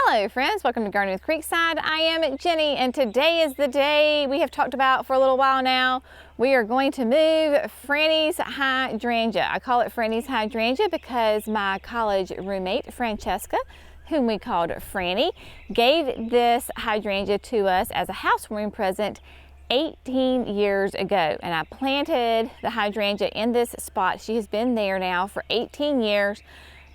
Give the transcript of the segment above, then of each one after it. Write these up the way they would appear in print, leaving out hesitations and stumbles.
Hello friends, welcome to Gardening with Creekside. I am Jenny and today is the day we have talked about for a little while now. We are going to move Frannie's hydrangea. I call it Frannie's hydrangea because my college roommate Francesca, whom we called Frannie, gave this hydrangea to us as a housewarming present 18 years ago, and I planted the hydrangea in this spot. She has been there now for 18 years.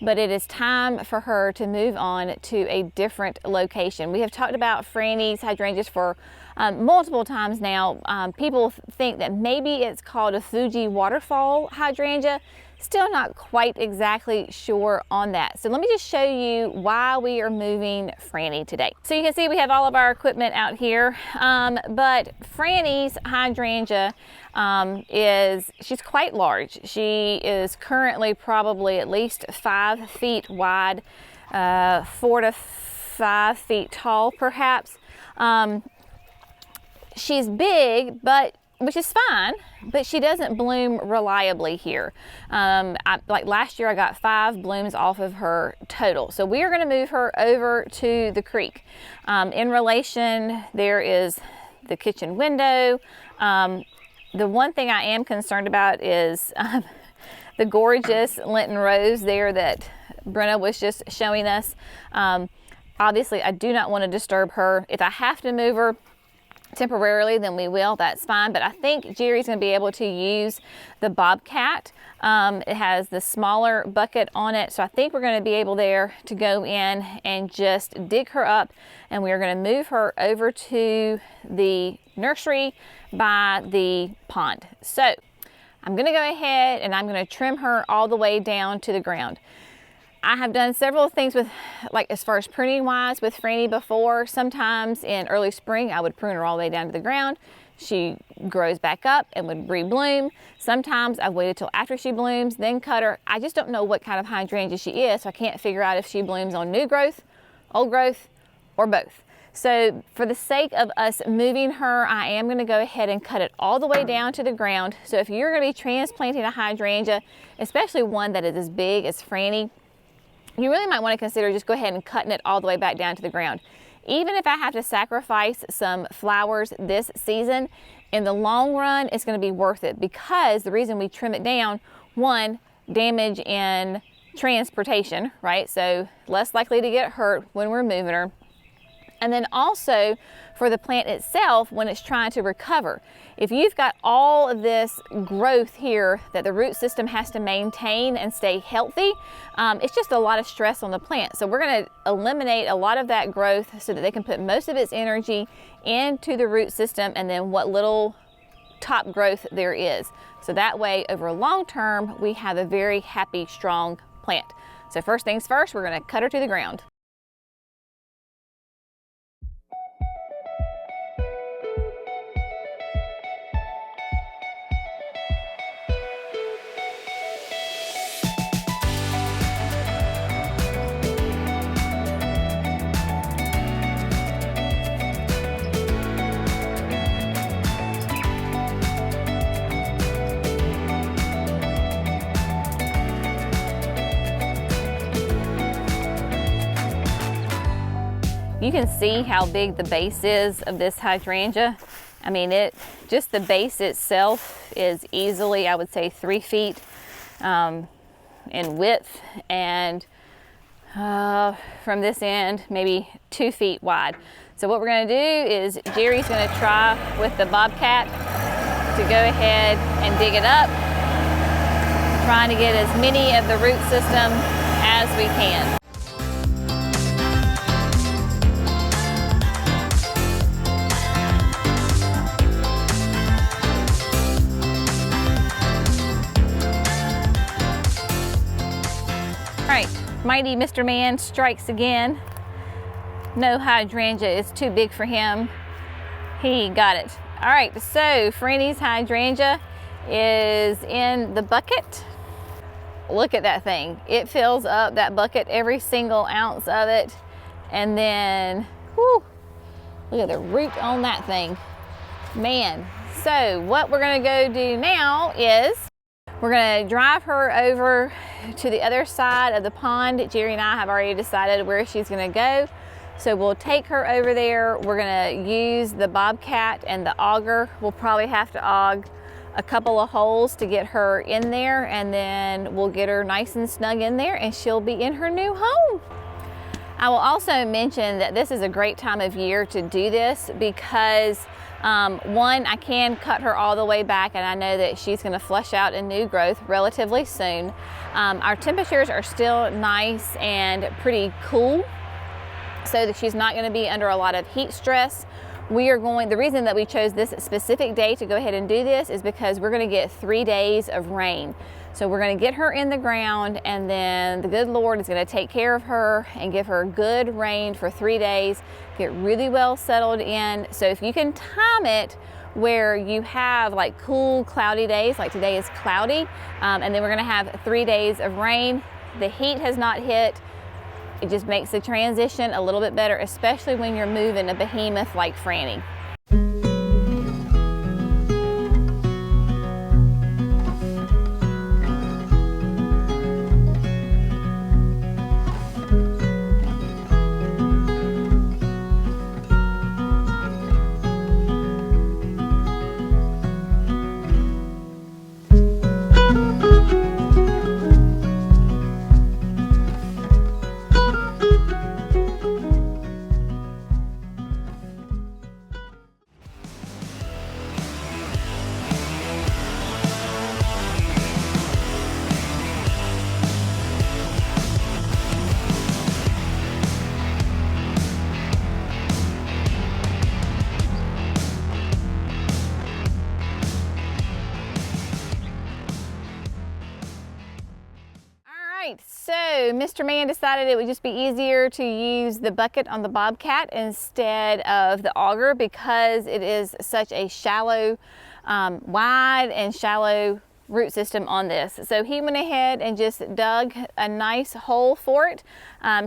But it is time for her to move on to a different location. We have talked about Frannie's hydrangeas for multiple times now. People think that maybe it's called a Fuji waterfall hydrangea. Still not quite exactly sure on that. So let me just show you why we are moving Frannie today. So you can see we have all of our equipment out here, but Frannie's hydrangea she's quite large. She is currently probably at least 5 feet wide, 4 to 5 feet tall perhaps. She's big, which is fine, but she doesn't bloom reliably here. Like last year I got 5 blooms off of her total. So we are gonna move her over to the creek. In relation, there is the kitchen window. The one thing I am concerned about is the gorgeous Lenten rose there that Brenna was just showing us. Obviously I do not want to disturb her. If I have to move her temporarily, then we will, that's fine. But I think Jerry's gonna be able to use the Bobcat. It has the smaller bucket on it. So I think we're gonna be able there to go in and just dig her up, and we are gonna move her over to the nursery by the pond. So I'm gonna go ahead and I'm gonna trim her all the way down to the ground. I have done several things with, like as far as pruning wise with Frannie before. Sometimes in early spring, I would prune her all the way down to the ground. She grows back up and would rebloom. Sometimes I've waited till after she blooms, then cut her. I just don't know what kind of hydrangea she is, so I can't figure out if she blooms on new growth, old growth, or both. So for the sake of us moving her, I am gonna go ahead and cut it all the way down to the ground. So if you're gonna be transplanting a hydrangea, especially one that is as big as Frannie, you really might want to consider just go ahead and cutting it all the way back down to the ground. Even if I have to sacrifice some flowers this season, in the long run, it's going to be worth it, because the reason we trim it down, one, damage in transportation, right? So less likely to get hurt when we're moving her. And then also for the plant itself when it's trying to recover. If you've got all of this growth here that the root system has to maintain and stay healthy, it's just a lot of stress on the plant. So we're gonna eliminate a lot of that growth so that they can put most of its energy into the root system and then what little top growth there is. So that way, over long term, we have a very happy, strong plant. So first things first, we're gonna cut her to the ground. You can see how big the base is of this hydrangea. I mean, just the base itself is easily, I would say, 3 feet in width, and from this end, maybe 2 feet wide. So what we're gonna do is Jerry's gonna try with the Bobcat to go ahead and dig it up, trying to get as many of the root system as we can. All right, mighty Mr. Man strikes again. No hydrangea is too big for him. He got it. All right, so Frannie's hydrangea is in the bucket. Look at that thing. It fills up that bucket, every single ounce of it. And then, whoo, look at the root on that thing. Man, so what we're gonna go do now is we're gonna drive her over to the other side of the pond. Jerry and I have already decided where she's gonna go. So we'll take her over there. We're gonna use the bobcat and the auger. We'll probably have to aug a couple of holes to get her in there, and then we'll get her nice and snug in there and she'll be in her new home. I will also mention that this is a great time of year to do this because one, I can cut her all the way back, and I know that she's going to flush out a new growth relatively soon. Our temperatures are still nice and pretty cool, so that she's not going to be under a lot of heat stress. The reason that we chose this specific day to go ahead and do this is because we're going to get 3 days of rain. So we're going to get her in the ground, and then the good Lord is going to take care of her and give her good rain for 3 days, get really well settled in. So if you can time it where you have like cool, cloudy days, like today is cloudy, and then we're going to have 3 days of rain. The heat has not hit. It just makes the transition a little bit better, especially when you're moving a behemoth like Frannie. So Mr. Man decided it would just be easier to use the bucket on the bobcat instead of the auger because it is such a shallow, wide and shallow root system on this. So he went ahead and just dug a nice hole for it.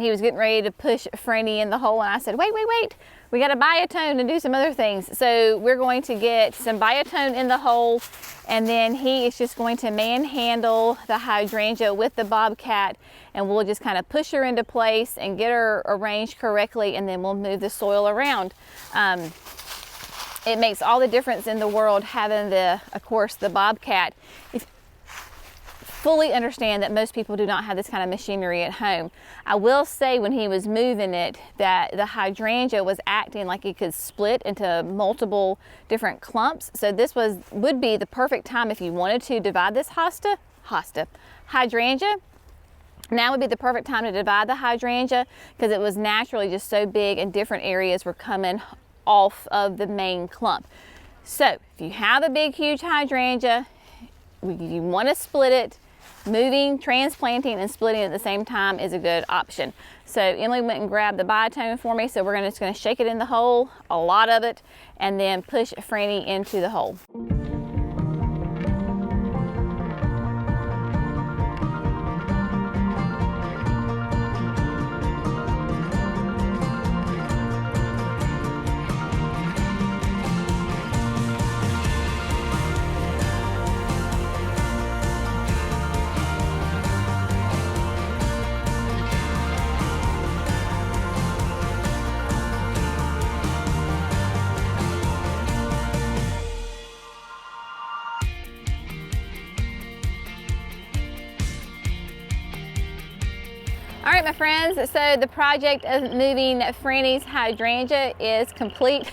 He was getting ready to push Frannie in the hole, and I said, wait, we got to biotone and do some other things. So we're going to get some biotone in the hole, and then he is just going to manhandle the hydrangea with the bobcat, and we'll just kind of push her into place and get her arranged correctly, and then we'll move the soil around. It makes all the difference in the world having of course, the bobcat. Fully understand that most people do not have this kind of machinery at home. I will say when he was moving it that the hydrangea was acting like it could split into multiple different clumps. So this would be the perfect time if you wanted to divide this hydrangea. Now would be the perfect time to divide the hydrangea because it was naturally just so big and different areas were coming off of the main clump. So if you have a big, huge hydrangea, you want to split it. Moving, transplanting, and splitting at the same time is a good option. So Emily went and grabbed the biotone for me, so we're just going to shake it in the hole, a lot of it, and then push Frannie into the hole. All right, my friends, so the project of moving Frannie's hydrangea is complete.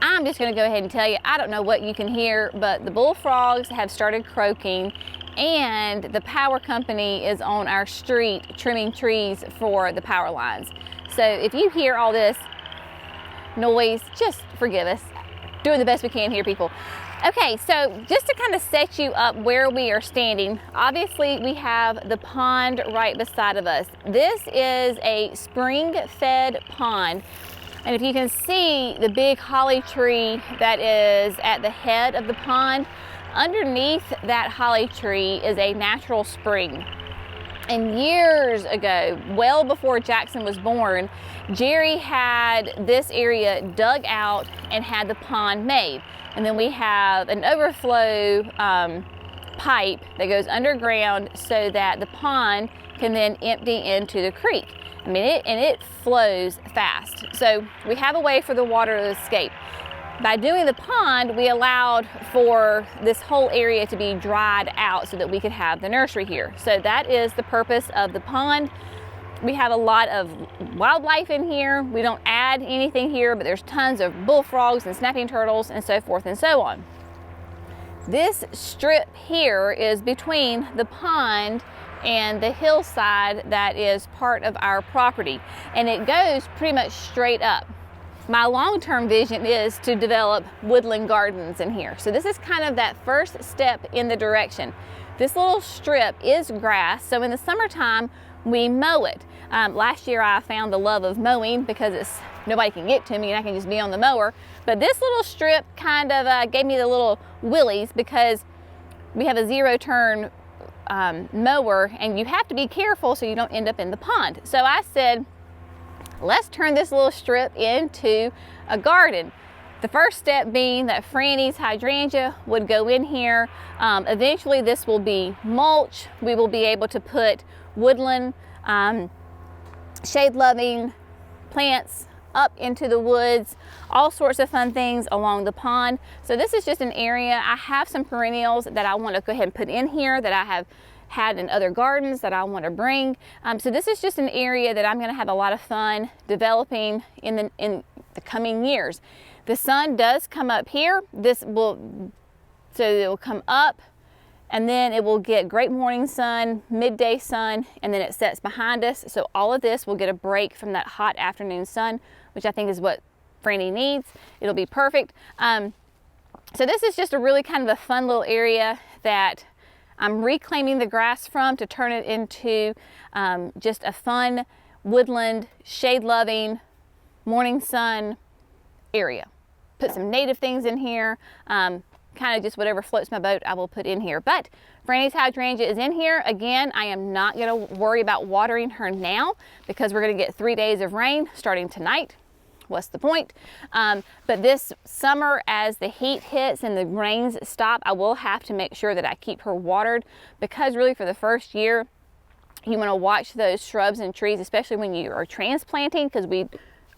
I'm just gonna go ahead and tell you, I don't know what you can hear, but the bullfrogs have started croaking and the power company is on our street trimming trees for the power lines. So if you hear all this noise, just forgive us. Doing the best we can here, people. Okay, so just to kind of set you up where we are standing, obviously we have the pond right beside of us. This is a spring-fed pond, and if you can see the big holly tree that is at the head of the pond, underneath that holly tree is a natural spring. And years ago, well before Jackson was born, Jerry had this area dug out and had the pond made. And then we have an overflow pipe that goes underground so that the pond can then empty into the creek. I mean, it flows fast. So we have a way for the water to escape. By doing the pond, we allowed for this whole area to be dried out so that we could have the nursery here. So that is the purpose of the pond. We have a lot of wildlife in here. We don't add anything here, but there's tons of bullfrogs and snapping turtles and so forth and so on. This strip here is between the pond and the hillside that is part of our property, and it goes pretty much straight up. My long-term vision is to develop woodland gardens in here. So this is kind of that first step in the direction. This little strip is grass, so in the summertime we mow it. Last year I found the love of mowing because nobody can get to me and I can just be on the mower. But this little strip kind of gave me the little willies because we have a zero-turn mower and you have to be careful so you don't end up in the pond. So I said, let's turn this little strip into a garden. The first step being that Frannie's hydrangea would go in here. Eventually this will be mulch. We will be able to put woodland, shade-loving plants up into the woods, all sorts of fun things along the pond. So this is just an area. I have some perennials that I want to go ahead and put in here that I have had in other gardens that I want to bring. So this is just an area that I'm going to have a lot of fun developing in the coming years. The sun does come up here. So it will come up and then it will get great morning sun, midday sun, and then it sets behind us. So all of this will get a break from that hot afternoon sun, which I think is what Frannie needs. It'll be perfect. So this is just a really kind of a fun little area that I'm reclaiming the grass from to turn it into just a fun woodland, shade-loving, morning sun area. Put some native things in here, kind of just whatever floats my boat I will put in here. But Frannie's hydrangea is in here. Again, I am not going to worry about watering her now because we're going to get 3 days of rain starting tonight. What's the point? But this summer, as the heat hits and the rains stop, I will have to make sure that I keep her watered because really for the first year, you want to watch those shrubs and trees, especially when you are transplanting, because we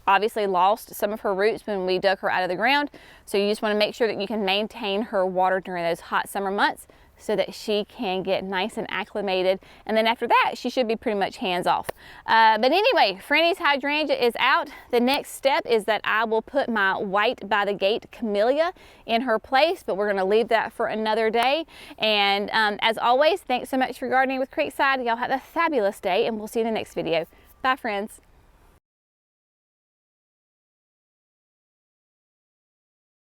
obviously lost some of her roots when we dug her out of the ground. So you just want to make sure that you can maintain her water during those hot summer months so that she can get nice and acclimated. And then after that, she should be pretty much hands off. But anyway, Frannie's hydrangea is out. The next step is that I will put my white by the gate camellia in her place, but we're gonna leave that for another day. And as always, thanks so much for gardening with Creekside. Y'all have a fabulous day and we'll see you in the next video. Bye friends.